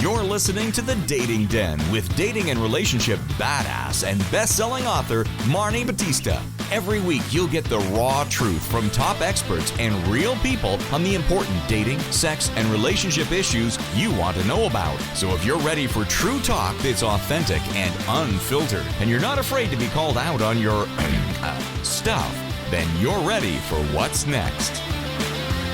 You're listening to The Dating Den with dating and relationship badass and best-selling author Marni Batista. Every week, you'll get the raw truth from top experts and real people on the important dating, sex, and relationship issues you want to know about. So if you're ready for true talk that's authentic and unfiltered, and you're not afraid to be called out on your stuff, then you're ready for what's next.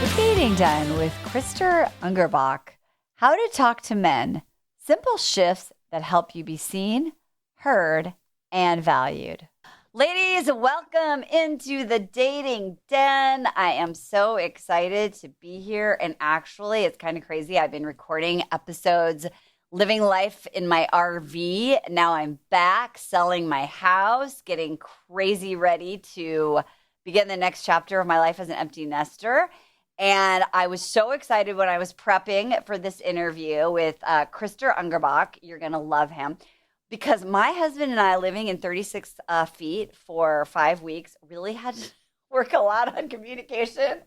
The Dating Den with Krister Ungerböck. How to talk to men. Simple shifts that help you be seen, heard, and valued. Ladies, welcome into the Dating Den. I am so excited to be here. And actually, it's kind of crazy. I've been recording episodes, living life in my RV. Now I'm back selling my house, getting crazy ready to begin the next chapter of my life as an empty nester. And I was so excited when I was prepping for this interview with Krister Ungerböck. You're going to love him. Because my husband and I, living in 36 feet for 5 weeks, really had to work a lot on communication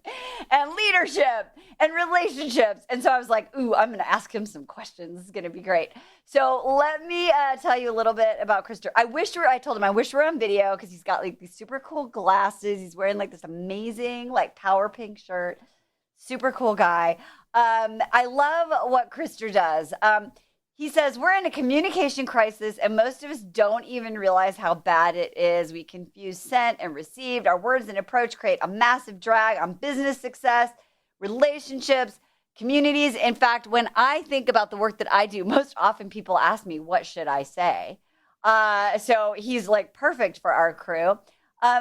and leadership and relationships. And so I was like, ooh, I'm going to ask him some questions. This is going to be great. So let me tell you a little bit about Krister. I told him I wish we were on video because he's got like these super cool glasses. He's wearing like this amazing like power pink shirt. Super cool guy. I love what Krister does. He says, we're in a communication crisis and most of us don't even realize how bad it is. We confuse sent and received. Our words and approach create a massive drag on business success, relationships, communities. In fact, when I think about the work that I do, most often people ask me, what should I say? So he's like perfect for our crew.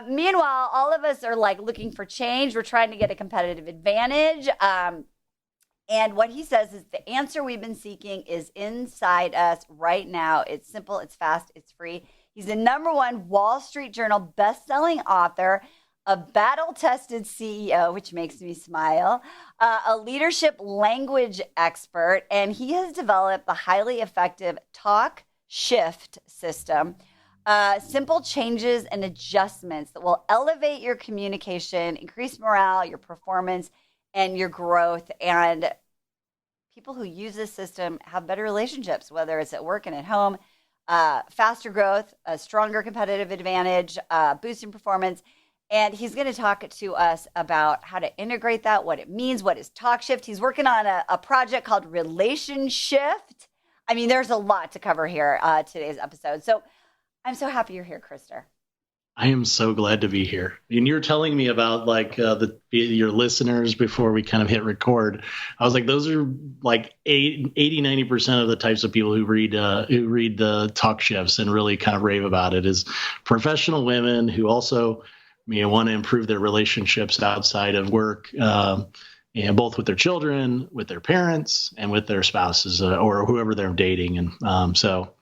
Meanwhile, all of us are like looking for change. We're trying to get a competitive advantage. And what he says is the answer we've been seeking is inside us right now. It's simple, it's fast, it's free. He's the #1 Wall Street Journal best-selling author, a battle-tested CEO, which makes me smile, a leadership language expert, and he has developed the highly effective TalkShift system. Simple changes and adjustments that will elevate your communication, increase morale, your performance, and your growth. And people who use this system have better relationships, whether it's at work and at home, faster growth, a stronger competitive advantage, boost in performance. And he's going to talk to us about how to integrate that, what it means, what is TalkShift. He's working on a project called Relationshift. I mean, there's a lot to cover here today's episode. So I'm so happy you're here, Krister. I am so glad to be here. And you're telling me about like your listeners before we kind of hit record. I was like, those are like 80-90% of the types of people who read the talk shifts and really kind of rave about it is professional women who also want to improve their relationships outside of work, and both with their children, with their parents, and with their spouses or whoever they're dating. And so.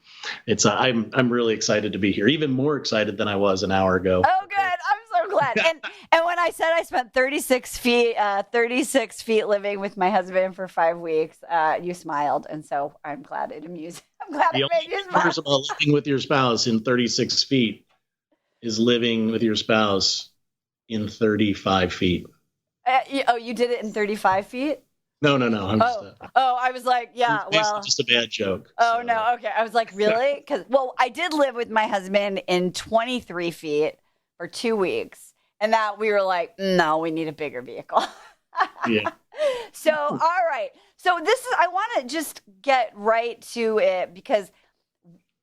It's I'm really excited to be here, even more excited than I was an hour ago. Oh, good. I'm so glad. And when I said I spent 36 feet living with my husband for 5 weeks, you smiled. And so I'm glad it amused. I'm glad it made you smile. First of all, living with your spouse in 36 feet is living with your spouse in 35 feet. You did it in 35 feet? No. I was like, yeah, well. It's just a bad joke. Oh, so. No. Okay. I was like, really? Because, I did live with my husband in 23 feet for 2 weeks. And that we were like, no, we need a bigger vehicle. Yeah. So, all right. So I want to just get right to it because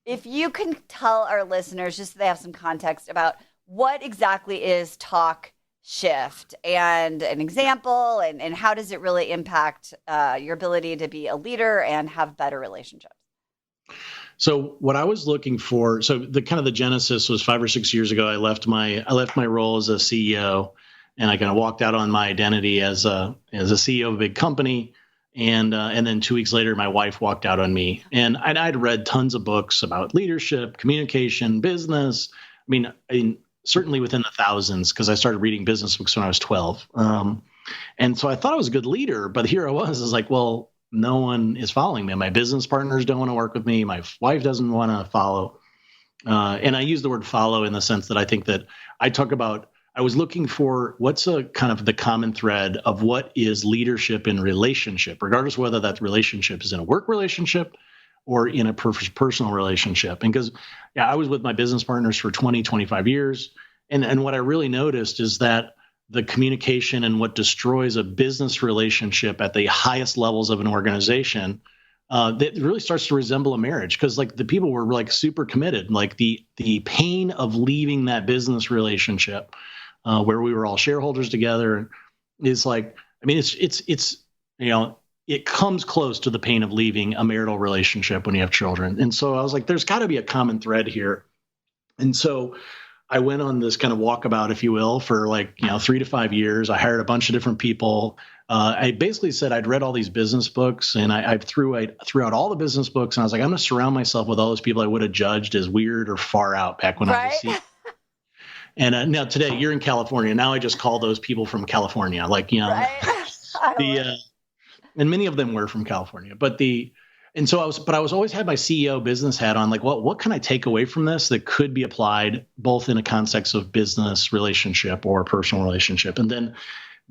if you can tell our listeners, just so they have some context about what exactly is TalkShift and an example and how does it really impact your ability to be a leader and have better relationships? So what I was looking for, so the kind of the genesis was 5 or 6 years ago. I left my role as a CEO and I kind of walked out on my identity as a CEO of a big company. And then 2 weeks later, my wife walked out on me. And I'd read tons of books about leadership, communication, business. I mean, certainly within the thousands, because I started reading business books when I was 12. And so I thought I was a good leader, but here I was like, well, no one is following me. My business partners don't want to work with me. My wife doesn't want to follow. And I use the word follow in the sense that I think that I talk about I was looking for what's a kind of the common thread of what is leadership in relationship, regardless of whether that relationship is in a work relationship or in a personal relationship. And because I was with my business partners for 20, 25 years. And what I really noticed is that the communication and what destroys a business relationship at the highest levels of an organization, that really starts to resemble a marriage, because like the people were like super committed. Like the pain of leaving that business relationship where we were all shareholders together is like, I mean, it's it comes close to the pain of leaving a marital relationship when you have children. And so I was like, there's got to be a common thread here. And so I went on this kind of walkabout, if you will, for 3 to 5 years. I hired a bunch of different people. I basically said I'd read all these business books, and I threw out all the business books, and I was like, I'm going to surround myself with all those people I would have judged as weird or far out back when I was a CEO. And now today you're in California. Now I just call those people from California, Right. And many of them were from California. I was always had my CEO business hat on, like, what can I take away from this that could be applied both in a context of business relationship or personal relationship. And then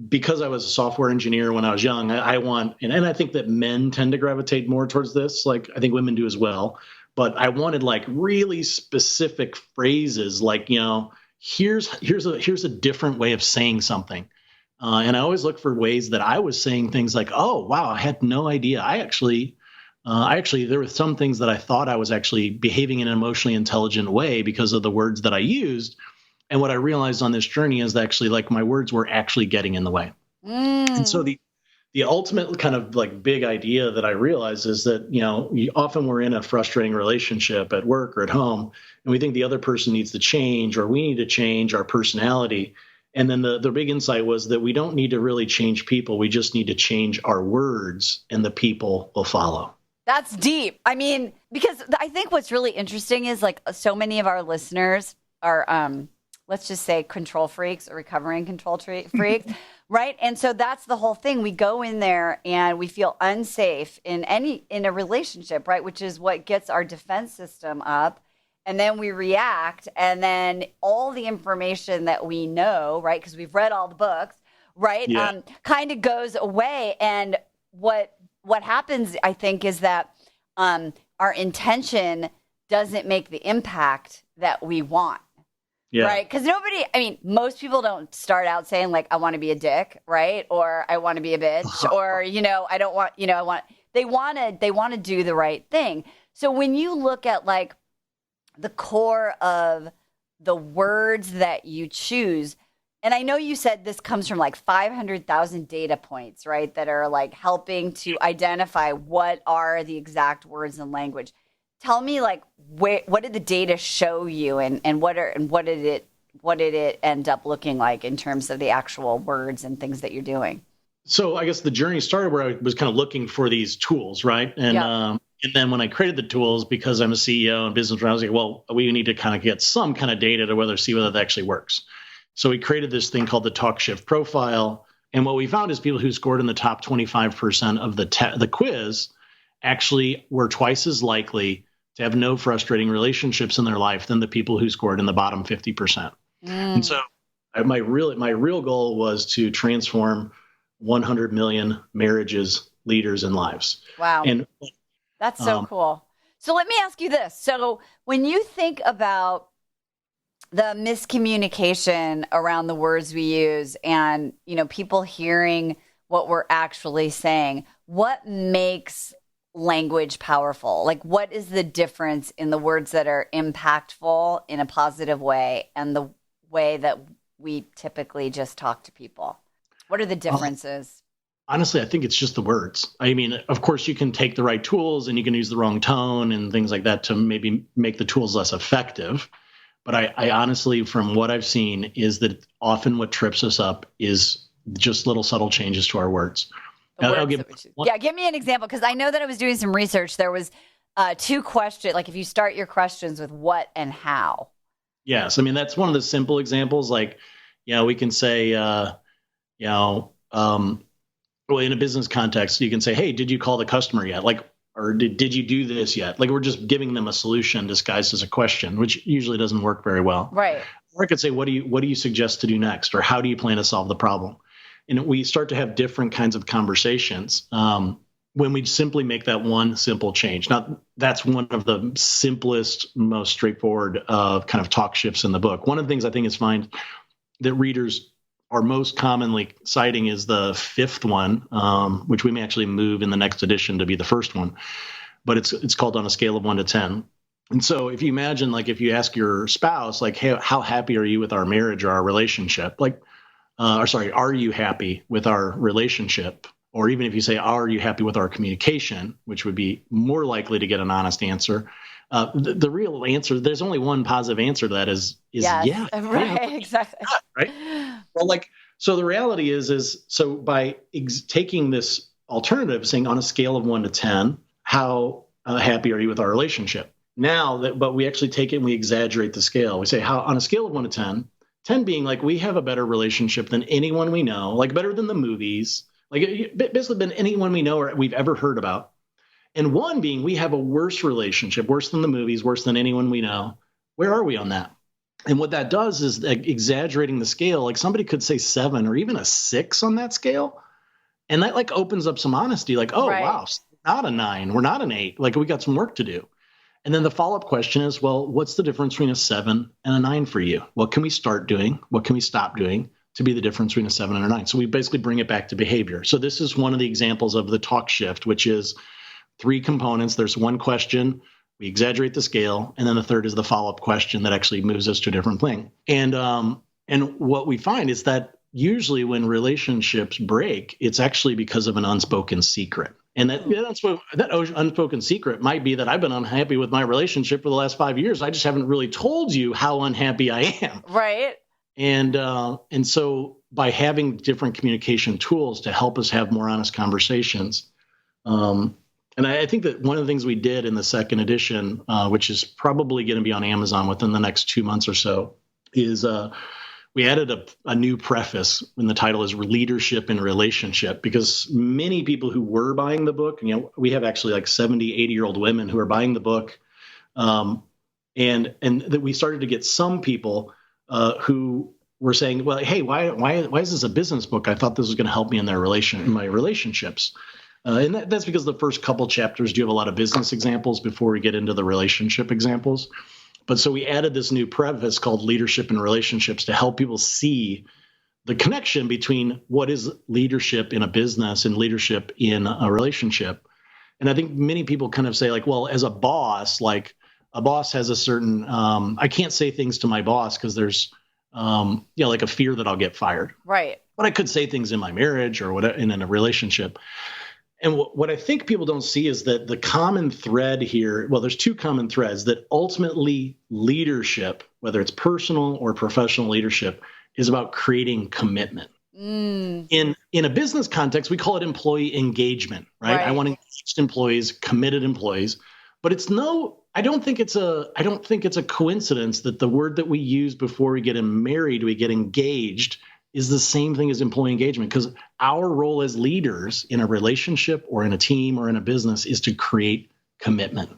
because I was a software engineer when I was young, I think that men tend to gravitate more towards this. Like I think women do as well. But I wanted like really specific phrases, like, here's a different way of saying something. And I always look for ways that I was saying things like, oh, wow, I had no idea. I actually, there were some things that I thought I was actually behaving in an emotionally intelligent way because of the words that I used. And what I realized on this journey is actually like my words were actually getting in the way. And so the ultimate kind of like big idea that I realized is that, often we're in a frustrating relationship at work or at home, and we think the other person needs to change, or we need to change our personality. And then the big insight was that we don't need to really change people. We just need to change our words, and the people will follow. That's deep. I mean, because I think what's really interesting is like so many of our listeners are, let's just say, control freaks or recovering control freaks, right? And so that's the whole thing. We go in there and we feel unsafe in a relationship, right? Which is what gets our defense system up. And then we react, and then all the information that we know, right, because we've read all the books, right, kind of goes away. And what happens, I think, is that our intention doesn't make the impact that we want, right? Because most people don't start out saying, like, I want to be a dick, right, or I want to be a bitch, or, I don't want, they want to do the right thing. So when you look at, like, the core of the words that you choose. And I know you said this comes from like 500,000 data points, right? That are like helping to identify what are the exact words and language. Tell me, like, what did the data show you, and what did it end up looking like in terms of the actual words and things that you're doing? So I guess the journey started where I was kind of looking for these tools, right? And then when I created the tools, because I'm a CEO and business owner, I was like, well, we need to kind of get some kind of data to see whether that actually works. So we created this thing called the TalkShift profile. And what we found is people who scored in the top 25% of the quiz actually were twice as likely to have no frustrating relationships in their life than the people who scored in the bottom 50%. And so my real goal was to transform 100 million marriages, leaders, and lives. Wow. And that's so cool. So let me ask you this. So when you think about the miscommunication around the words we use and, people hearing what we're actually saying, what makes language powerful? Like, what is the difference in the words that are impactful in a positive way and the way that we typically just talk to people? What are the differences? Honestly, I think it's just the words. I mean, of course, you can take the right tools and you can use the wrong tone and things like that to maybe make the tools less effective. But I honestly, from what I've seen, is that often what trips us up is just little subtle changes to our words. Give me an example, because I know that I was doing some research. There was 2 questions, like if you start your questions with what and how. Yes, I mean, that's one of the simple examples. Like, we can say, well, in a business context, you can say, hey, did you call the customer yet? Like, or did you do this yet? Like, we're just giving them a solution disguised as a question, which usually doesn't work very well. Right. Or I could say, what do you suggest to do next? Or how do you plan to solve the problem? And we start to have different kinds of conversations when we simply make that one simple change. Now, that's one of the simplest, most straightforward kind of talk shifts in the book. One of the things I think is find that readers are most commonly citing is the fifth one, which we may actually move in the next edition to be the first one. But it's called On a Scale of 1 to 10. And so if you imagine, like, if you ask your spouse, like, hey, how happy are you with our marriage or our relationship? Like, are you happy with our relationship? Or even if you say, are you happy with our communication, which would be more likely to get an honest answer. The real answer, there's only one positive answer to that is yes. yeah. Right, yeah, exactly. right. Well, so the reality is so by taking this alternative, saying on a scale of 1 to 10, how happy are you with our relationship? But we actually take it and we exaggerate the scale. We say, how on a scale of 1 to 10, 10 being like we have a better relationship than anyone we know, like better than the movies, like basically than anyone we know or we've ever heard about. And 1 being we have a worse relationship, worse than the movies, worse than anyone we know. Where are we on that? And what that does is exaggerating the scale. Like somebody could say 7 or even a 6 on that scale. And that like opens up some honesty, like, oh, right. wow, not a 9, we're not an 8. Like we got some work to do. And then the follow-up question is, well, what's the difference between a 7 and a 9 for you? What can we start doing? What can we stop doing to be the difference between a 7 and a 9? So we basically bring it back to behavior. So this is one of the examples of the talk shift, which is 3 components. There's 1 question, we exaggerate the scale, and then the third is the follow-up question that actually moves us to a different thing. And what we find is that usually when relationships break, it's actually because of an unspoken secret. And that unspoken secret might be that I've been unhappy with my relationship for the last 5 years. I just haven't really told you how unhappy I am. Right. And so by having different communication tools to help us have more honest conversations, and I think that one of the things we did in the second edition, which is probably going to be on Amazon within the next 2 months or so, is we added a new preface, and the title is Leadership in Relationship, because many people who were buying the book, we have actually like 70, 80-year-old women who are buying the book. And that we started to get some people who were saying, well, hey, why is this a business book? I thought this was going to help me in my relationships. And that's because the first couple chapters do have a lot of business examples before we get into the relationship examples. But so we added this new preface called Leadership in Relationships to help people see the connection between what is leadership in a business and leadership in a relationship. And I think many people kind of say, like, well, as a boss, like a boss has a certain, I can't say things to my boss because there's, like a fear that I'll get fired. Right. But I could say things in my marriage or whatever in a relationship. And what I think people don't see is that the common thread here, well, there's 2 common threads, that ultimately leadership, whether it's personal or professional leadership, is about creating commitment. In a business context, we call it employee engagement, right? I want engaged employees, committed employees, but I don't think it's a coincidence that the word that we use before we get married, we get engaged, is the same thing as employee engagement, because our role as leaders in a relationship or in a team or in a business is to create commitment.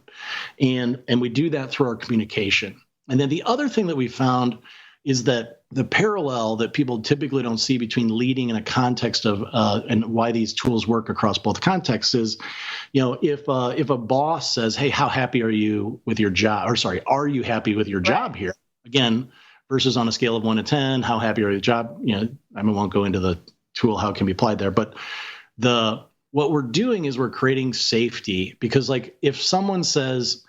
And we do that through our communication. And then the other thing that we found is that the parallel that people typically don't see between leading in a context of and why these tools work across both contexts is, if a boss says, hey, how happy are you with your job? Or sorry, are you happy with your job here? Again, versus on a scale of 1 to 10, how happy are you with your job? I won't go into the tool, how it can be applied there, but what we're doing is we're creating safety, because like if someone says,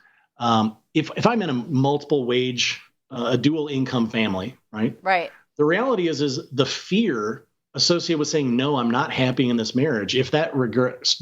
if I'm in a multiple wage, a dual income family, right? Right. The reality is the fear associated with saying, no, I'm not happy in this marriage. If that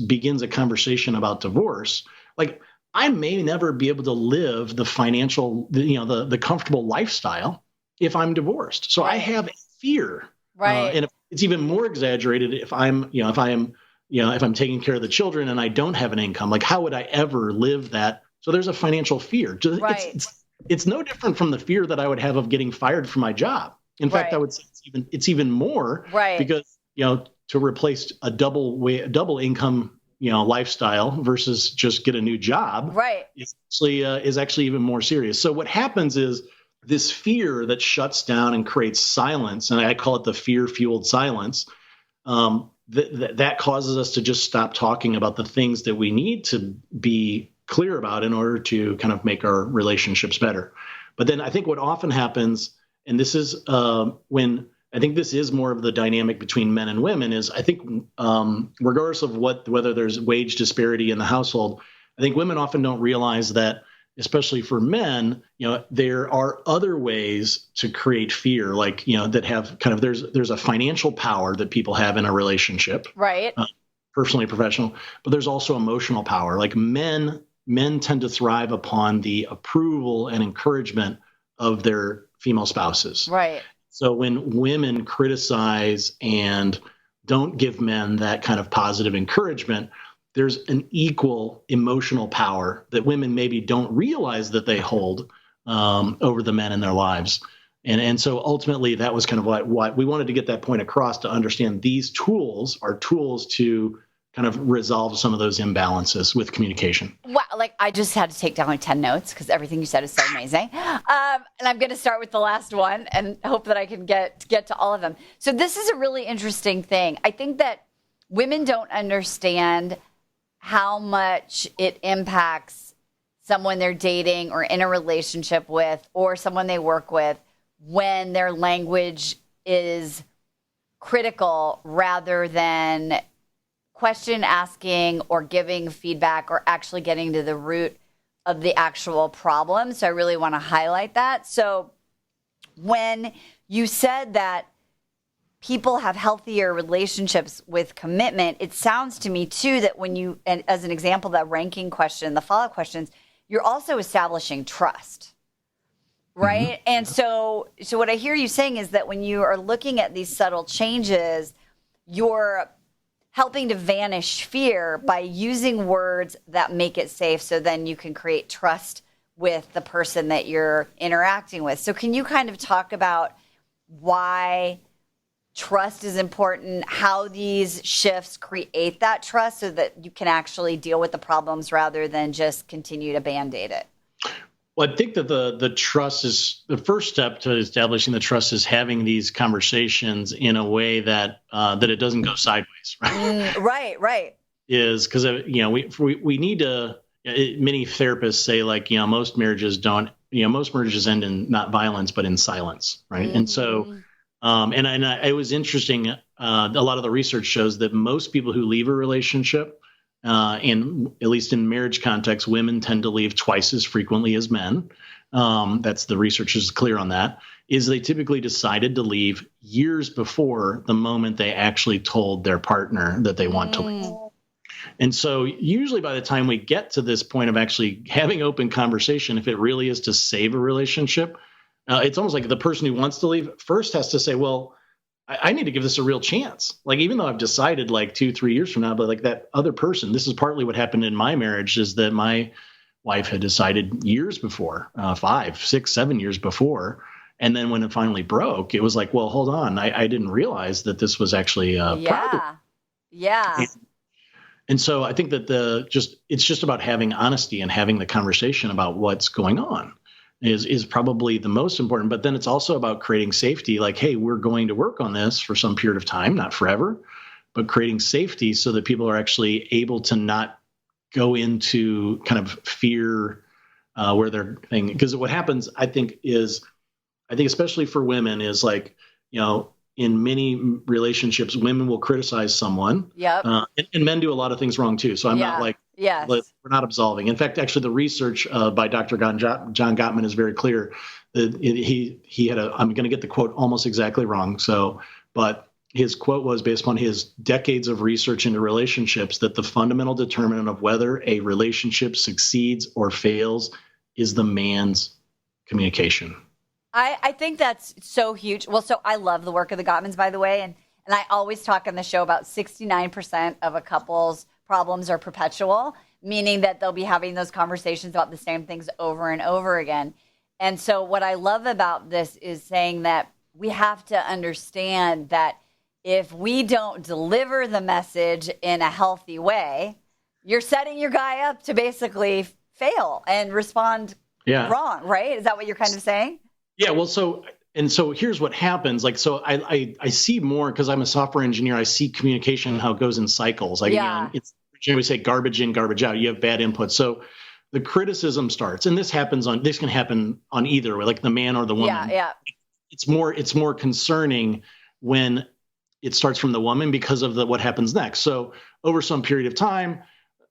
begins a conversation about divorce, like I may never be able to live the financial, the comfortable lifestyle if I'm divorced. So I have fear. Right. And it's even more exaggerated if I'm taking care of the children and I don't have an income. Like, how would I ever live that? So there's a financial fear. Right. It's no different from the fear that I would have of getting fired from my job. In fact, I would say it's even more, because to replace a double income lifestyle versus just get a new job, right, is actually even more serious. So what happens is this fear that shuts down and creates silence, and I call it the fear-fueled silence, that causes us to just stop talking about the things that we need to be clear about in order to kind of make our relationships better. But then I think what often happens, and this is when I think this is more of the dynamic between men and women, is I think regardless of whether there's wage disparity in the household, I think women often don't realize that, especially for men, there are other ways to create fear, like, that have kind of, there's a financial power that people have in a relationship, right? Personally, professional, but there's also emotional power. Like men tend to thrive upon the approval and encouragement of their female spouses. Right. So when women criticize and don't give men that kind of positive encouragement, there's an equal emotional power that women maybe don't realize that they hold over the men in their lives. And so ultimately, that was kind of why we wanted to get that point across, to understand these tools are tools to kind of resolve some of those imbalances with communication. Wow, like I just had to take down like 10 notes because everything you said is so amazing. And I'm going to start with the last one and hope that I can get to all of them. So this is a really interesting thing. I think that women don't understand how much it impacts someone they're dating or in a relationship with, or someone they work with, when their language is critical rather than question asking or giving feedback or actually getting to the root of the actual problem. So I really want to highlight that. So when you said that people have healthier relationships with commitment, it sounds to me too that when you, and as an example, that ranking question, the follow-up questions, you're also establishing trust, right? Mm-hmm. And so what I hear you saying is that when you are looking at these subtle changes, you're helping to vanish fear by using words that make it safe, so then you can create trust with the person that you're interacting with. So can you kind of talk about why trust is important, how these shifts create that trust so that you can actually deal with the problems rather than just continue to Band-Aid it? Well, I think that the trust is the first step to establishing the trust, is having these conversations in a way that it doesn't go sideways, right? Right. Is because we need to. Many therapists say, like, most marriages end in not violence but in silence, right? Mm-hmm. And so. It was interesting. A lot of the research shows that most people who leave a relationship, and at least in marriage context, women tend to leave twice as frequently as men. That's the research is clear on that. Is they typically decided to leave years before the moment they actually told their partner that they want to leave. And so usually by the time we get to this point of actually having open conversation, if it really is to save a relationship, it's almost like the person who wants to leave first has to say, well, I need to give this a real chance. Like, even though I've decided like 2-3 years from now, but like that other person, this is partly what happened in my marriage, is that my wife had decided years before, 5, 6, 7 years before. And then when it finally broke, it was like, well, hold on. I didn't realize that this was actually a problem. Yeah. And so I think that it's just about having honesty and having the conversation about what's going on. Is probably the most important, but then it's also about creating safety. Like, hey, we're going to work on this for some period of time, not forever, but creating safety so that people are actually able to not go into kind of fear where they're thinking. Because what happens, I think especially for women, is like, in many relationships, women will criticize someone. Yep. And men do a lot of things wrong too. So I'm not like, yes, we're not absolving. In fact, actually, the research by Dr. John Gottman is very clear. That he had I'm going to get the quote almost exactly wrong. But his quote was, based upon his decades of research into relationships, that the fundamental determinant of whether a relationship succeeds or fails is the man's communication. I think that's so huge. Well, so I love the work of the Gottmans, by the way. And I always talk on the show about 69% of a couple's problems are perpetual, meaning that they'll be having those conversations about the same things over and over again. And so what I love about this is saying that we have to understand that if we don't deliver the message in a healthy way, you're setting your guy up to basically fail and respond wrong, right? Is that what you're kind of saying? Yeah, well, so here's what happens. Like, so I see more because I'm a software engineer. I see communication how it goes in cycles. Like, Yeah. it's we say garbage in, garbage out. You have bad input, so the criticism starts, and this can happen on either way, like the man or the woman. Yeah. It's more concerning when it starts from the woman because of what happens next. So over some period of time,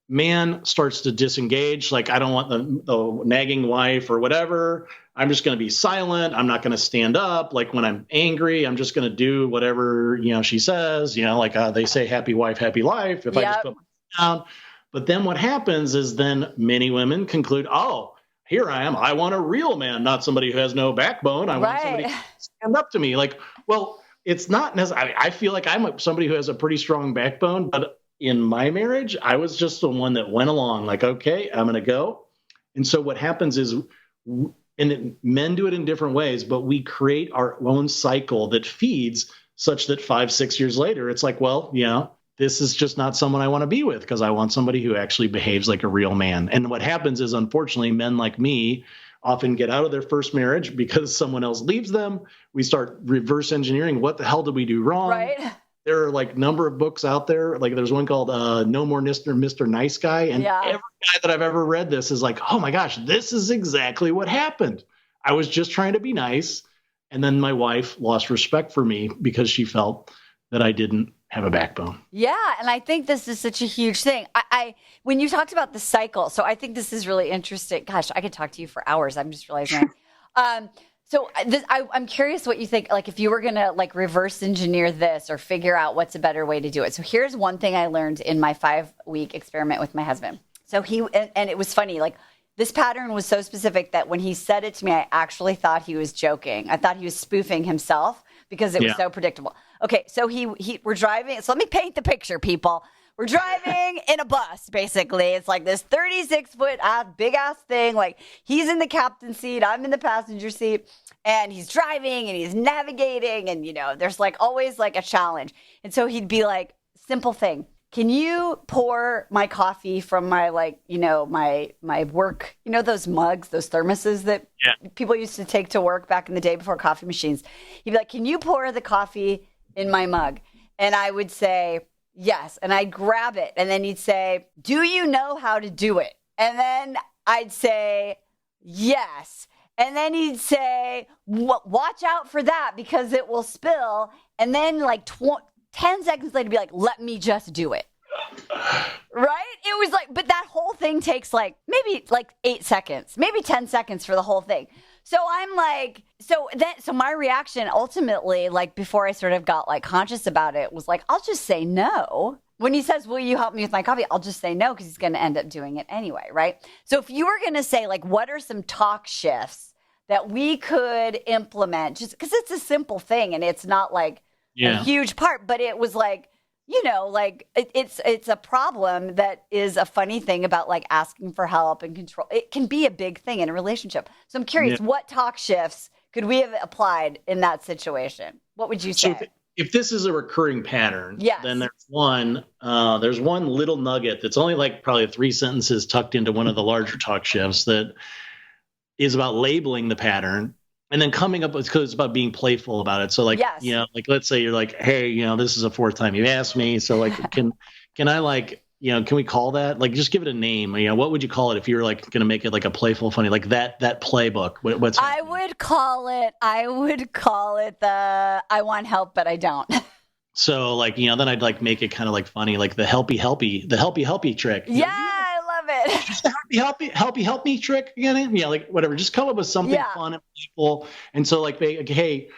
man starts to disengage. Like, I don't want the nagging wife or whatever. I'm just going to be silent. I'm not going to stand up. Like, when I'm angry, I'm just going to do whatever, she says, like they say, happy wife, happy life. If I just put my down. But then what happens is then many women conclude, oh, here I am. I want a real man, not somebody who has no backbone. I want somebody to stand up to me. Like, well, it's not necessarily, I feel like I'm somebody who has a pretty strong backbone, but in my marriage, I was just the one that went along like, okay, I'm going to go. And so what happens is, men do it in different ways, but we create our own cycle that feeds such that 5-6 years later, it's like, well, this is just not someone I want to be with because I want somebody who actually behaves like a real man. And what happens is, unfortunately, men like me often get out of their first marriage because someone else leaves them. We start reverse engineering. What the hell did we do wrong? Right. There are like number of books out there. Like, there's one called No More Mr. Nice Guy. And every guy that I've ever read this is like, oh my gosh, this is exactly what happened. I was just trying to be nice. And then my wife lost respect for me because she felt that I didn't have a backbone. Yeah. And I think this is such a huge thing. I when you talked about the cycle, so I think this is really interesting. Gosh, I could talk to you for hours. I'm just realizing. I'm curious what you think, like, if you were going to like reverse engineer this or figure out what's a better way to do it. So here's one thing I learned in my 5-week experiment with my husband. So and it was funny, like, this pattern was so specific that when he said it to me, I actually thought he was joking. I thought he was spoofing himself because it was so predictable. Okay, so we're driving. So let me paint the picture, people. We're driving in a bus, basically. It's like this 36-foot big ass thing. Like, he's in the captain's seat, I'm in the passenger seat, and he's driving and he's navigating, and there's like always like a challenge. And so he'd be like, simple thing. Can you pour my coffee from my, like, my work, those mugs, those thermoses that people used to take to work back in the day before coffee machines? He'd be like, can you pour the coffee in my mug? And I would say, yes. And I'd grab it. And then he'd say, do you know how to do it? And then I'd say, yes. And then he'd say, watch out for that because it will spill. And then like 10 seconds later, be like, let me just do it. Right? It was like, but that whole thing takes like maybe like 8 seconds, maybe 10 seconds for the whole thing. So I'm like, so my reaction ultimately, like, before I sort of got like conscious about it, was like, I'll just say no. When he says, will you help me with my coffee? I'll just say no because he's going to end up doing it anyway. Right? So if you were going to say, like, what are some talk shifts that we could implement, just because it's a simple thing and it's not like a huge part, but it was like, like it's a problem that is a funny thing about like asking for help and control. It can be a big thing in a relationship. So I'm curious, what talk shifts could we have applied in that situation? What would you say? So if this is a recurring pattern, then there's one little nugget that's only like probably 3 sentences tucked into one of the larger talk shifts that is about labeling the pattern. And then coming up with, because it's about being playful about it. So like, like, let's say you're like, hey, this is the 4th time you've asked me. So like, can I like, can we call that? Like, just give it a name. What would you call it if you were like going to make it like a playful, funny, like that playbook? What's I would call it the I want help, but I don't. So like, then I'd like make it kind of like funny, like the helpy trick. Just help me trick again. Like whatever. Just come up with something fun and playful. And so like, hey,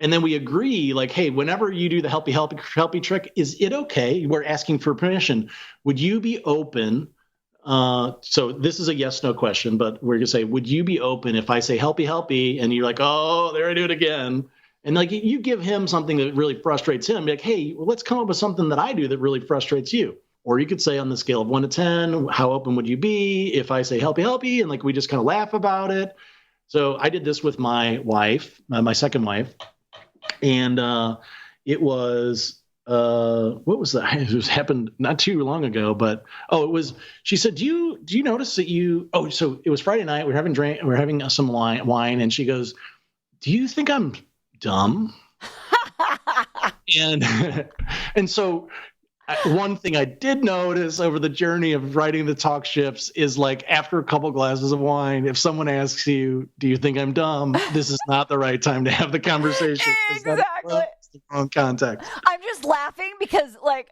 and then we agree, like, hey, whenever you do the helpy trick, is it okay? We're asking for permission. Would you be open? So this is a yes, no question, but we're gonna say, would you be open if I say helpy, and you're like, oh, there I do it again. And like you give him something that really frustrates him. Be like, hey, well, let's come up with something that I do that really frustrates you. Or you could say on the scale of 1 to 10, how open would you be if I say helpy, and like we just kind of laugh about it. So I did this with my wife, my second wife, and it was what was that? It was happened not too long ago, but it was. She said, "Do you notice that you?" Oh, so it was Friday night. We're having some wine, and she goes, do you think I'm dumb? And and so one thing I did notice over the journey of writing the talk shifts is like after a couple glasses of wine, if someone asks you, do you think I'm dumb? This is not the right time to have the conversation. Exactly. That's the wrong context. I'm just laughing because, like,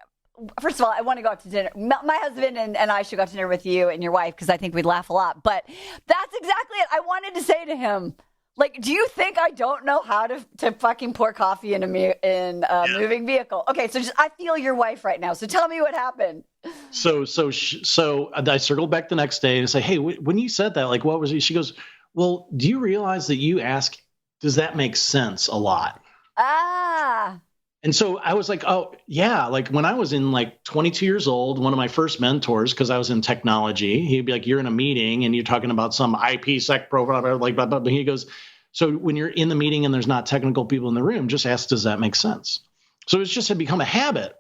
first of all, I want to go out to dinner. My husband and I should go out to dinner with you and your wife because I think we'd laugh a lot. But that's exactly it. I wanted to say to him, like, do you think I don't know how to fucking pour coffee in a moving vehicle? Okay, so I feel your wife right now. So tell me what happened. So I circled back the next day and say, hey, when you said that, like, what was it? She goes, well, do you realize that you ask, does that make sense a lot? Ah. And so I was like, oh, yeah. Like when I was in like 22 years old, one of my first mentors, because I was in technology, he'd be like, you're in a meeting and you're talking about some IPsec profile, like, blah, blah, blah. He goes, so when you're in the meeting and there's not technical people in the room, just ask, does that make sense? So it's just had become a habit.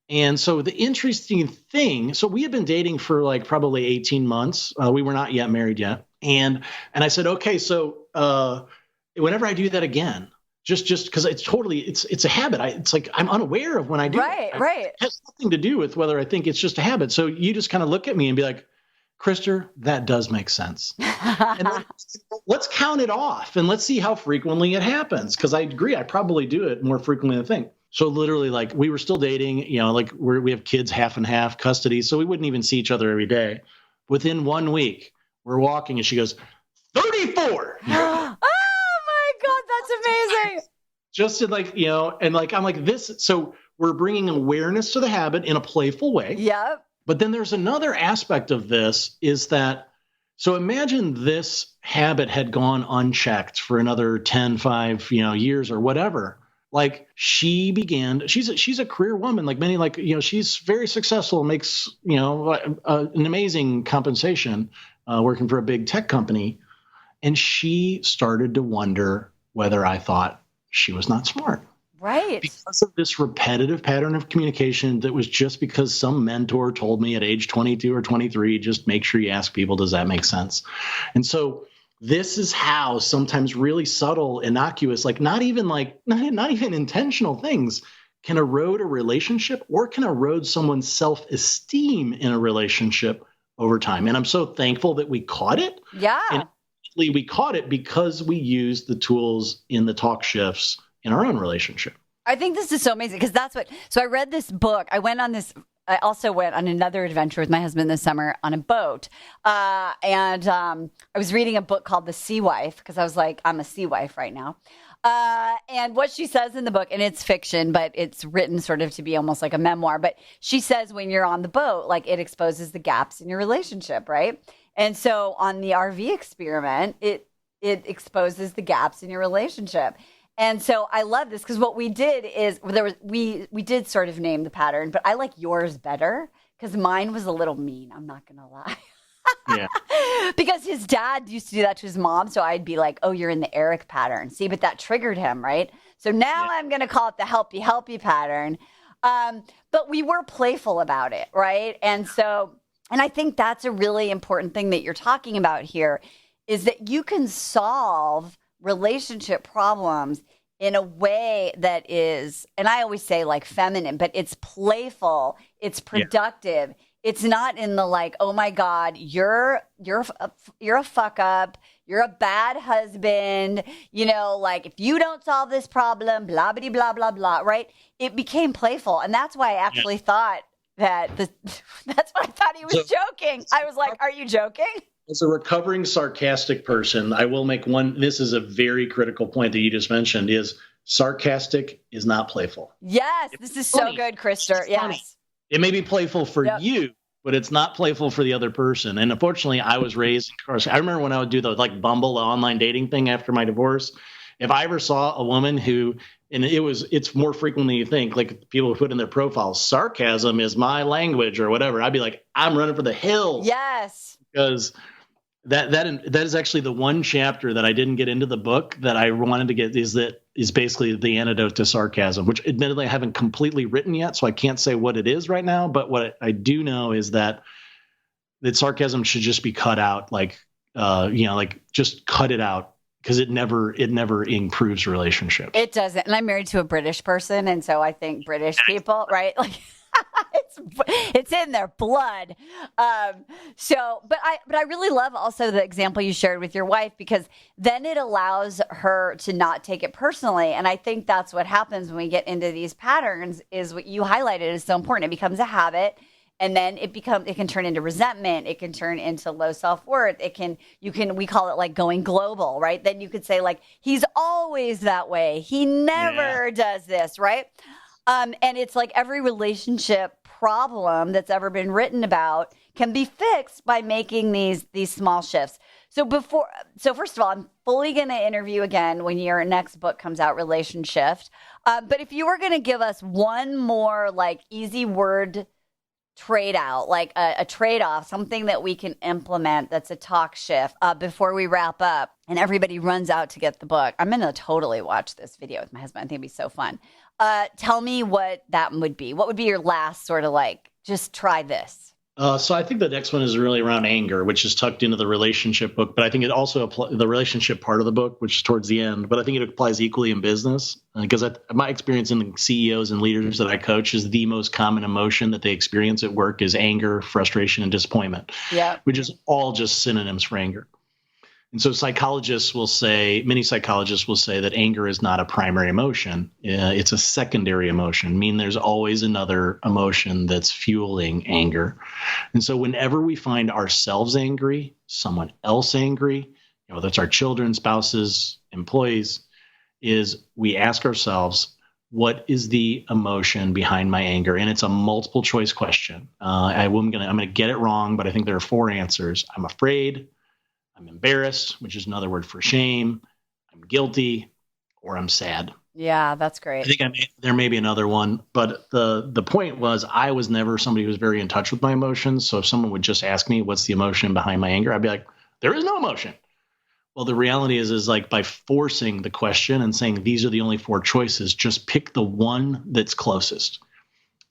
And so the interesting thing, so we had been dating for like probably 18 months. We were not yet married yet. And I said, okay, so whenever I do that again, just because it's a habit. It's like I'm unaware of when I do it. Right. It has nothing to do with whether I think it's just a habit. So you just kind of look at me and be like, Krister, that does make sense. And let's count it off and let's see how frequently it happens. Because I agree, I probably do it more frequently than I think. So literally, like we were still dating, like we have kids half and half custody, so we wouldn't even see each other every day. Within 1 week, we're walking and she goes, 34. Oh my God, that's amazing. Just to like, and like I'm like this. So we're bringing awareness to the habit in a playful way. Yep. But then there's another aspect of this is that, so imagine this habit had gone unchecked for another 10, 5, years or whatever. Like she's a career woman, like many, like, she's very successful, makes, an amazing compensation working for a big tech company. And she started to wonder whether I thought she was not smart. Right. Because of this repetitive pattern of communication that was just because some mentor told me at age 22 or 23, just make sure you ask people, does that make sense? And so this is how sometimes really subtle, innocuous, like not even intentional things can erode a relationship or can erode someone's self-esteem in a relationship over time. And I'm so thankful that we caught it. Yeah. And we caught it because we used the tools in the talk shifts in our own relationship. I think this is so amazing because so I read this book. I also went on another adventure with my husband this summer on a boat. And I was reading a book called The Sea Wife because I was like, I'm a sea wife right now. And what she says in the book, and it's fiction, but it's written sort of to be almost like a memoir. But she says when you're on the boat, like it exposes the gaps in your relationship, right? And so on the RV experiment, it exposes the gaps in your relationship. And so I love this because what we did is we did sort of name the pattern, but I like yours better because mine was a little mean. I'm not going to lie. Yeah. Because his dad used to do that to his mom. So I'd be like, oh, you're in the Eric pattern. See, but that triggered him, right? So now I'm going to call it the helpy pattern. But we were playful about it, right? And I think that's a really important thing that you're talking about here is that you can solve relationship problems in a way that is, and I always say like feminine, but it's playful, it's productive. Yeah. It's not in the like, oh my God, you're a fuck up, you're a bad husband, like if you don't solve this problem, blah, blah, blah, blah, blah, right? It became playful. And that's why I actually thought that's why I thought he was joking. I was like, are you joking? As a recovering sarcastic person, I will make this is a very critical point that you just mentioned, is sarcastic is not playful. Yes, this is so good, Krister. Yes. It may be playful for you, but it's not playful for the other person. And unfortunately, I was raised, of course, I remember when I would do the like Bumble, the online dating thing after my divorce. If I ever saw a woman who, and it's more frequent than you think, like people who put in their profiles, sarcasm is my language or whatever, I'd be like, I'm running for the hills. Yes. Because that is actually the one chapter that I didn't get into the book that I wanted to get is basically the antidote to sarcasm, which admittedly I haven't completely written yet, so I can't say what it is right now. But what I do know is that sarcasm should just be cut out, like just cut it out because it never improves relationships. It doesn't. And I'm married to a British person, and so I think British people, right? Like it's in their blood. But I really love also the example you shared with your wife, because then it allows her to not take it personally. And I think that's what happens when we get into these patterns, is what you highlighted is so important. It becomes a habit. And then it can turn into resentment. It can turn into low self-worth. We call it like going global, right? Then you could say like, he's always that way. He never does this, right? And it's like every relationship problem that's ever been written about can be fixed by making these small shifts. So first of all, I'm fully going to interview again when your next book comes out, Relationship. But if you were going to give us one more like easy word trade out, like a trade-off, something that we can implement that's a talk shift before we wrap up and everybody runs out to get the book. I'm going to totally watch this video with my husband. I think it'd be so fun. Tell me what that would be. What would be your last sort of like, just try this? So I think the next one is really around anger, which is tucked into the relationship book. But I think it also the relationship part of the book, which is towards the end. But I think it applies equally in business, because my experience in the CEOs and leaders that I coach is the most common emotion that they experience at work is anger, frustration, and disappointment. Yeah, which is all just synonyms for anger. And so many psychologists will say that anger is not a primary emotion. It's a secondary emotion, meaning there's always another emotion that's fueling anger. And so whenever we find ourselves angry, someone else angry, whether it's our children, spouses, employees, is we ask ourselves, what is the emotion behind my anger? And it's a multiple choice question. I'm going to get it wrong, but I think there are 4 answers. I'm afraid, I'm embarrassed, which is another word for shame, I'm guilty, or I'm sad. Yeah, that's great. I think there may be another one, but the point was I was never somebody who was very in touch with my emotions. So if someone would just ask me, what's the emotion behind my anger? I'd be like, there is no emotion. Well, the reality is like by forcing the question and saying these are the only 4 choices, just pick the one that's closest.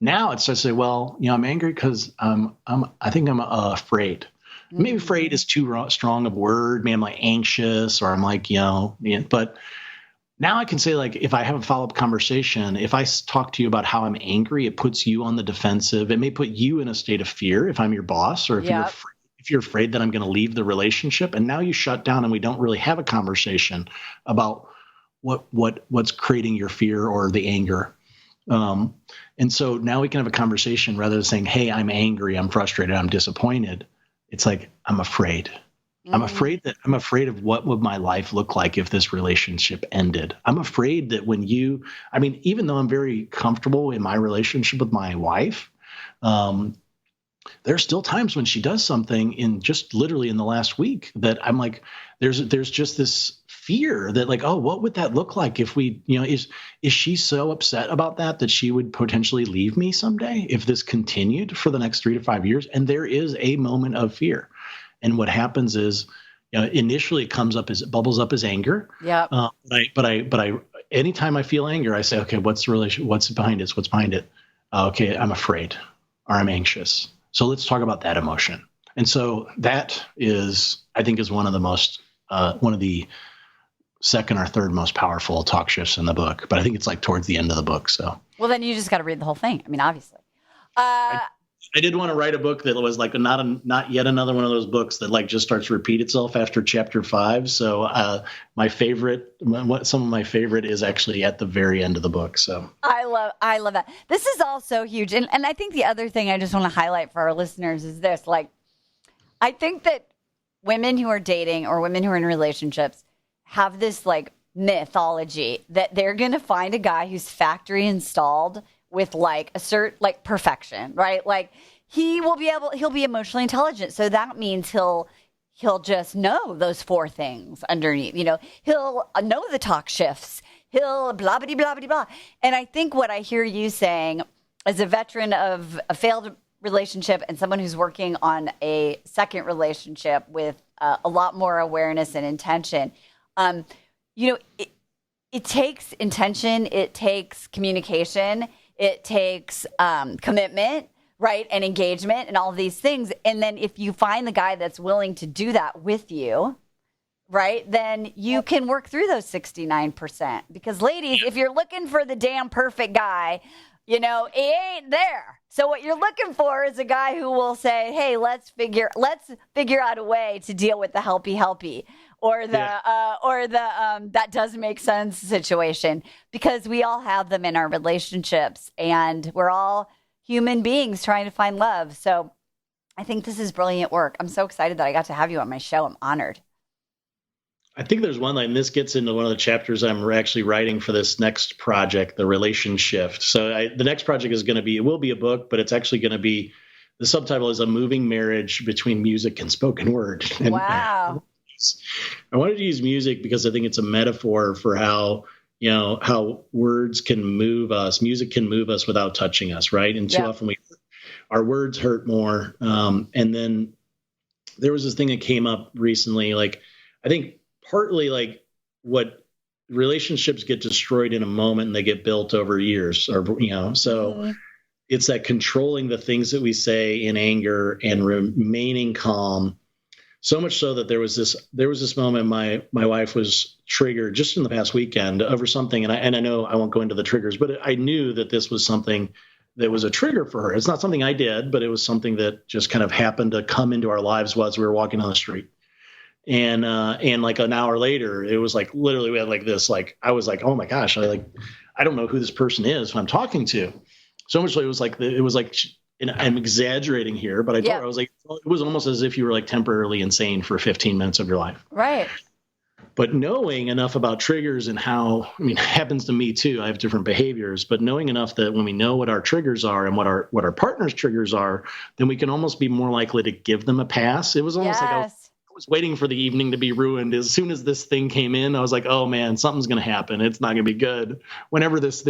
Now it's just say, well, I'm angry because I think I'm afraid. Maybe afraid is too strong of a word. Maybe I'm like anxious, or I'm like, but now I can say, like, if I have a follow-up conversation, if I talk to you about how I'm angry, it puts you on the defensive. It may put you in a state of fear if I'm your boss, or if you're afraid that I'm going to leave the relationship. And now you shut down and we don't really have a conversation about what's creating your fear or the anger. And so now we can have a conversation rather than saying, hey, I'm angry, I'm frustrated, I'm disappointed. It's like, I'm afraid. I'm afraid of what would my life look like if this relationship ended. I'm afraid that even though I'm very comfortable in my relationship with my wife, there's still times when she does something literally in the last week that I'm like, there's just this fear that like, oh, what would that look like if we, is she so upset about that she would potentially leave me someday if this continued for the next 3 to 5 years? And there is a moment of fear. And what happens is, initially it bubbles up as anger. Yeah. But I, anytime I feel anger, I say, okay, what's the relation? What's behind it? What's behind it? Okay, I'm afraid or I'm anxious. So let's talk about that emotion. And so that I think is one of the second or third most powerful talk shifts in the book. But I think it's like towards the end of the book. So. Well, then you just got to read the whole thing. I mean, obviously. I did want to write a book that was like not yet another one of those books that like just starts to repeat itself after chapter 5. So some of my favorite is actually at the very end of the book. So I love that. This is all so huge. And I think the other thing I just want to highlight for our listeners is this, like, I think that women who are dating or women who are in relationships have this like mythology that they're going to find a guy who's factory installed with like perfection, right? Like he'll be emotionally intelligent. So that means he'll just know those 4 things underneath, he'll know the talk shifts, he'll blah, blah, blah, blah, blah. And I think what I hear you saying as a veteran of a failed relationship and someone who's working on a second relationship with a lot more awareness and intention, it takes intention, it takes communication, it takes commitment, right, and engagement and all of these things. And then if you find the guy that's willing to do that with you, right, then you can work through those 69%. Because ladies, if you're looking for the damn perfect guy, he ain't there. So what you're looking for is a guy who will say, hey, let's figure out a way to deal with the helpy or the that doesn't make sense situation, because we all have them in our relationships and we're all human beings trying to find love. So I think this is brilliant work. I'm so excited that I got to have you on my show. I'm honored. I think there's one line. This gets into one of the chapters I'm actually writing for this next project, the Relation Shift. So the next project it will be a book, but it's actually going to be, the subtitle is A Moving Marriage Between Music and Spoken Word. And wow. I wanted to use music because I think it's a metaphor for how words can move us. Music can move us without touching us, right? And too often our words hurt more. And then there was this thing that came up recently, like, I think partly like what relationships get destroyed in a moment and they get built over years, or, so it's that controlling the things that we say in anger and remaining calm. So much so that there was this moment my wife was triggered just in the past weekend over something. And I know I won't go into the triggers, but I knew that this was something that was a trigger for her. It's not something I did, but it was something that just kind of happened to come into our lives while we were walking on the street. And like an hour later, it was like, literally we had like this, like, I was like, oh my gosh, I don't know who this person is who I'm talking to. So much so it was like, and I'm exaggerating here, but I told her, I was like, it was almost as if you were like temporarily insane for 15 minutes of your life. Right. But knowing enough about triggers and how, it happens to me too. I have different behaviors, but knowing enough that when we know what our triggers are and what our partner's triggers are, then we can almost be more likely to give them a pass. It was almost like I was waiting for the evening to be ruined. As soon as this thing came in, I was like, oh man, something's going to happen. It's not going to be good. Whenever this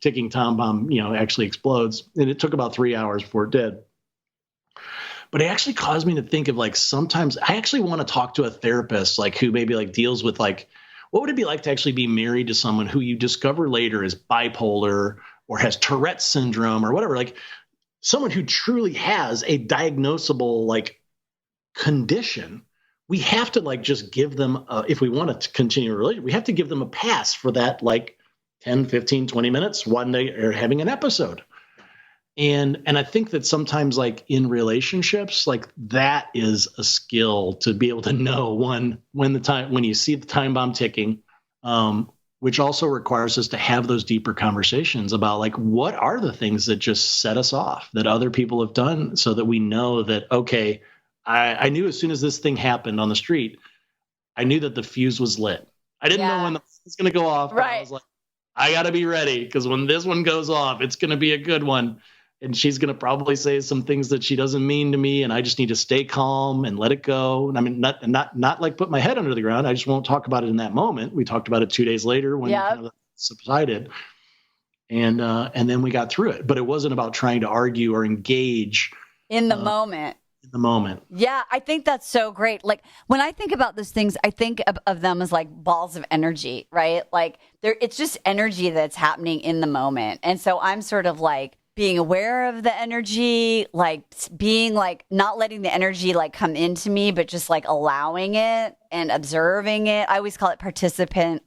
ticking time bomb, actually explodes. And it took about 3 hours before it did. But it actually caused me to think of, like, sometimes I actually want to talk to a therapist, like, who maybe like deals with, like, what would it be like to actually be married to someone who you discover later is bipolar or has Tourette's syndrome or whatever, like someone who truly has a diagnosable, like, condition. We have to, like, just give them, if we want to continue a relationship, we have to give them a pass for that, like, 10, 15, 20 minutes when they are having an episode. And I think that sometimes, like, in relationships, like, that is a skill to be able to know when you see the time bomb ticking, which also requires us to have those deeper conversations about, like, what are the things that just set us off that other people have done, so that we know that, okay, I knew as soon as this thing happened on the street, I knew that the fuse was lit. I didn't know when the fuse was going to go off. Right. I was like, I got to be ready, because when this one goes off, it's going to be a good one. And she's going to probably say some things that she doesn't mean to me. And I just need to stay calm and let it go. And not like put my head under the ground. I just won't talk about it in that moment. We talked about it 2 days later when it kind of subsided. And then we got through it. But it wasn't about trying to argue or engage in the moment. In the moment. Yeah, I think that's so great. Like, when I think about those things, I think of them as like balls of energy, right? Like, it's just energy that's happening in the moment. And so I'm sort of like being aware of the energy, like being like not letting the energy like come into me, but just like allowing it and observing it. I always call it participant,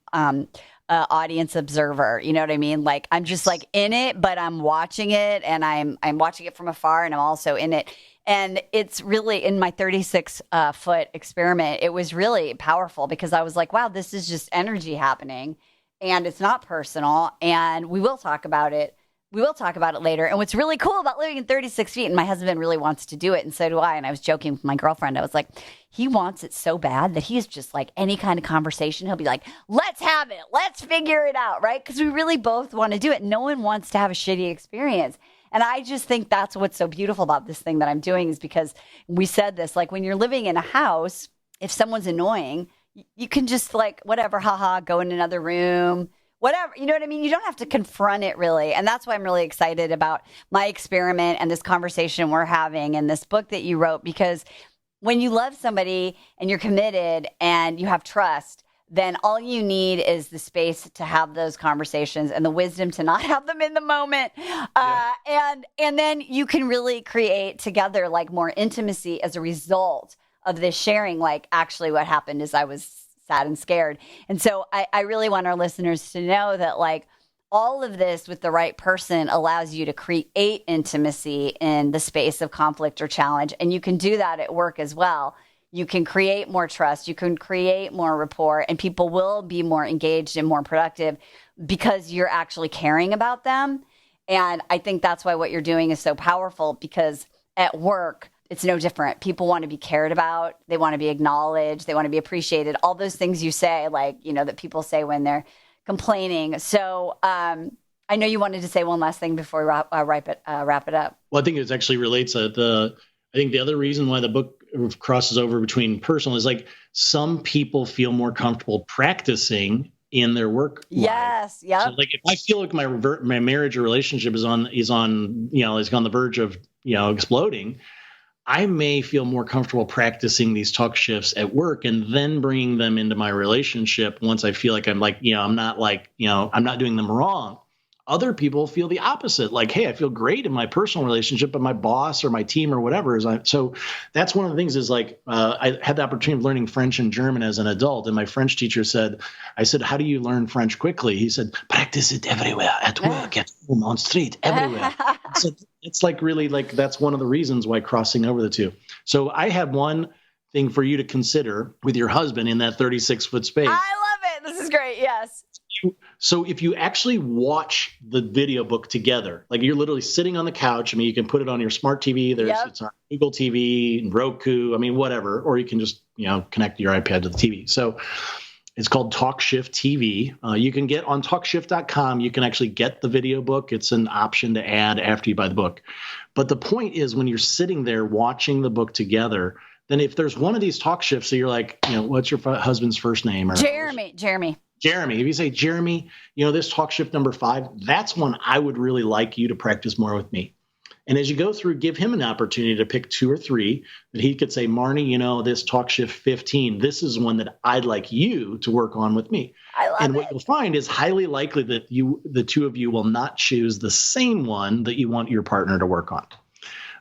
audience observer. You know what I mean? Like, I'm just like in it, but I'm watching it, and I'm watching it from afar, and I'm also in it. And it's really, in my 36 foot experiment, it was really powerful, because I was like, wow, this is just energy happening, and it's not personal, and we will talk about it. We will talk about it later. And what's really cool about living in 36 feet, and my husband really wants to do it, and so do I. And I was joking with my girlfriend. I was like, he wants it so bad that he's just like, any kind of conversation, he'll be like, let's have it. Let's figure it out, right? Because we really both want to do it. No one wants to have a shitty experience. And I just think that's what's so beautiful about this thing that I'm doing, is because we said this, like, when you're living in a house, if someone's annoying, you can just like, whatever, go in another room, whatever, you know what I mean? You don't have to confront it, really. And that's why I'm really excited about my experiment and this conversation we're having and this book that you wrote, because when you love somebody and you're committed and you have trust, then all you need is the space to have those conversations and the wisdom to not have them in the moment. And then you can really create together like more intimacy as a result of this sharing, like, actually what happened is I was sad and scared. And so I really want our listeners to know that, like, all of this with the right person allows you to create intimacy in the space of conflict or challenge. And you can do that at work as well. You can create more trust. You can create more rapport, and people will be more engaged and more productive because you're actually caring about them. And I think that's why what you're doing is so powerful, because at work, it's no different. People want to be cared about. They want to be acknowledged. They want to be appreciated. All those things you say, like, that people say when they're complaining. So I know you wanted to say one last thing before we wrap it up. Well, I think it actually relates to I think the other reason why the book crosses over between personal is, like, some people feel more comfortable practicing in their work Yes. life. Yep. So, like, if I feel like my marriage or relationship is on the verge of exploding, I may feel more comfortable practicing these talk shifts at work and then bringing them into my relationship once I feel like I'm not doing them wrong. Other people feel the opposite. Like, hey, I feel great in my personal relationship, but my boss or my team or whatever is so that's one of the things is, like, I had the opportunity of learning French and German as an adult. And my French teacher said, how do you learn French quickly? He said, practice it everywhere, at work, at home, on street, everywhere. So it's like, really, like, that's one of the reasons why crossing over the two. So I have one thing for you to consider with your husband in that 36-foot space. I love it. This is great. Yes. So if you actually watch the video book together, like, you're literally sitting on the couch. I mean, you can put it on your smart TV. It's on Google TV, Roku, whatever, or you can just, connect your iPad to the TV. So it's called TalkShift TV. You can get on TalkShift.com. You can actually get the video book. It's an option to add after you buy the book. But the point is, when you're sitting there watching the book together, then if there's one of these talk shifts, so you're like, what's your husband's first name? Or Jeremy. If you say, Jeremy, this talk shift number 5, that's one I would really like you to practice more with me. And as you go through, give him an opportunity to pick 2 or 3 that he could say, Marni, this talk shift 15, this is one that I'd like you to work on with me. I love and what you'll find is highly likely that the two of you will not choose the same one that you want your partner to work on.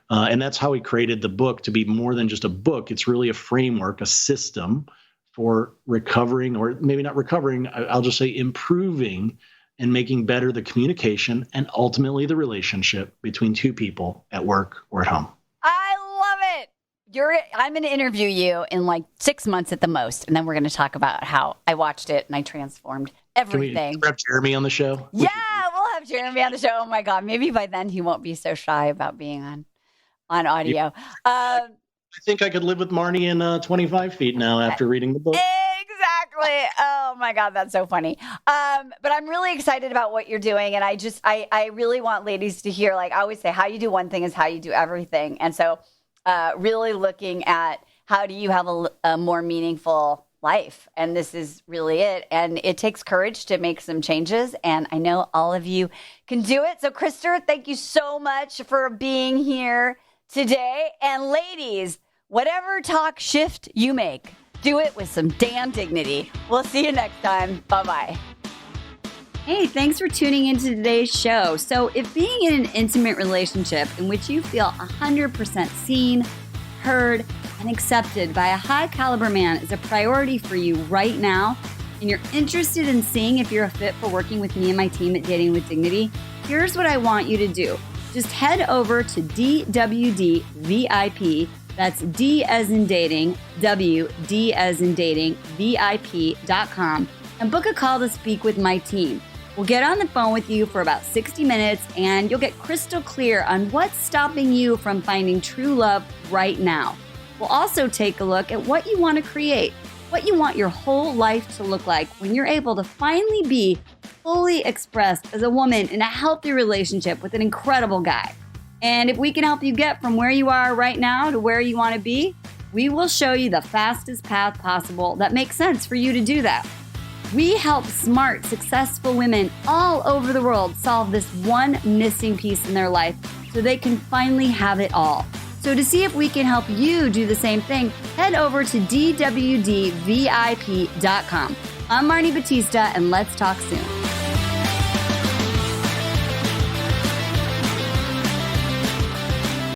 And that's how we created the book to be more than just a book. It's really a framework, a system for recovering, or maybe not recovering, I'll just say improving and making better the communication and ultimately the relationship between 2 people at work or at home. I love it. I'm going to interview you in like 6 months at the most, and then we're going to talk about how I watched it and I transformed everything. Can we have Jeremy on the show? Yeah, we'll have Jeremy on the show. Oh my God, maybe by then he won't be so shy about being on audio. Yeah. I think I could live with Marni in 25 feet now after reading the book. Exactly. Oh my God, that's so funny. But I'm really excited about what you're doing. And I really want ladies to hear, like I always say, how you do one thing is how you do everything. And so really looking at how do you have a more meaningful life? And this is really it. And it takes courage to make some changes. And I know all of you can do it. So Krister, thank you so much for being here today. And ladies, whatever talk shift you make, do it with some damn dignity. We'll see you next time. Bye-bye. Hey, thanks for tuning into today's show. So if being in an intimate relationship in which you feel 100% seen, heard, and accepted by a high caliber man is a priority for you right now, and you're interested in seeing if you're a fit for working with me and my team at Dating with Dignity, here's what I want you to do. Just head over to DWDVIP, that's D as in dating, W, D as in dating, VIP.com, and book a call to speak with my team. We'll get on the phone with you for about 60 minutes, and you'll get crystal clear on what's stopping you from finding true love right now. We'll also take a look at what you want to create, what you want your whole life to look like when you're able to finally be fully expressed as a woman in a healthy relationship with an incredible guy. And if we can help you get from where you are right now to where you want to be, we will show you the fastest path possible that makes sense for you to do that. We help smart, successful women all over the world solve this one missing piece in their life so they can finally have it all. So to see if we can help you do the same thing, head over to DWDVIP.com. I'm Marni Batista, and let's talk soon.